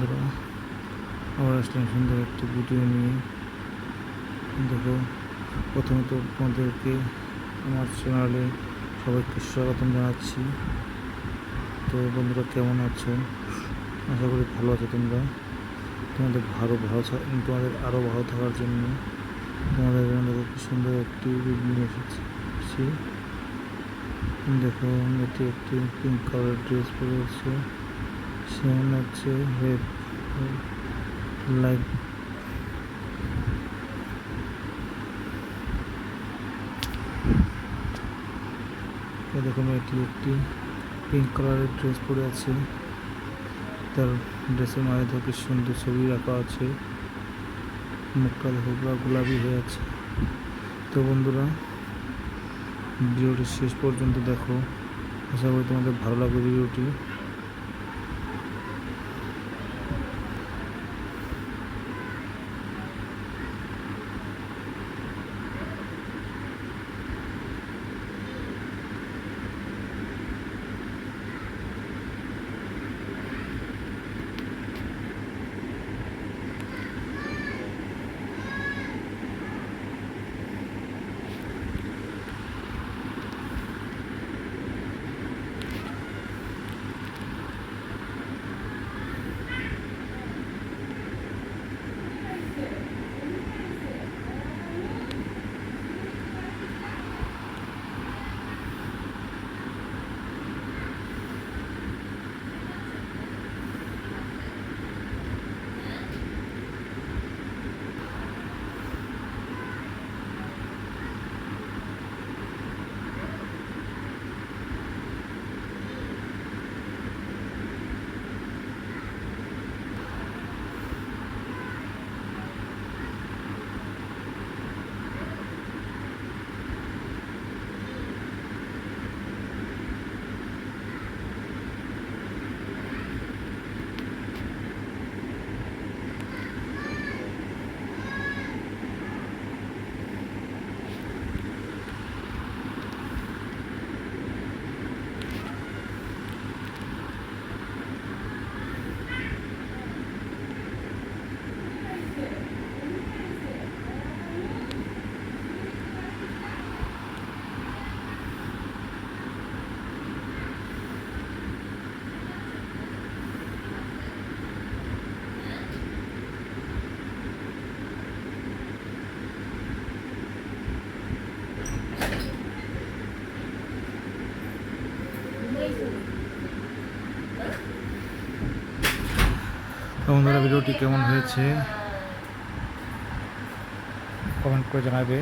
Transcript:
বন্ধুরা, আবার আসলাম সুন্দর একটি ভিডিও নিয়ে। দেখো, প্রথমে তো তোমাদেরকে আমার চ্যানেলে সবাইকে স্বাগতম জানাচ্ছি। তো বন্ধুরা, কেমন আছো? আশা করি ভালো আছো তোমরা। তোমাদের তোমাদের আরও ভালো থাকার জন্য তোমাদের জন্য দেখো কি সুন্দর একটি ভিডিও নিয়ে এসেছি। দেখো, এটি একটি পিঙ্ক কালার ড্রেস পরেছে, সে মনে হচ্ছে রেড লাইট। দেখুন, এটি একটি পিঙ্ক কালারের ড্রেস পরে আছে। তার ড্রেসের মাঝে দেখো সুন্দর ছবি রাখা আছে, মুখটা দেখো পুরো গোলাপি হয়ে আছে। তো বন্ধুরা, ভিডিওটি শেষ পর্যন্ত দেখো, আশা করি তোমাদের ভালো লাগবে ভিডিওটি। বন্ধুরা, ভিডিওটি কেমন হয়েছে কমেন্ট করে জানাবে।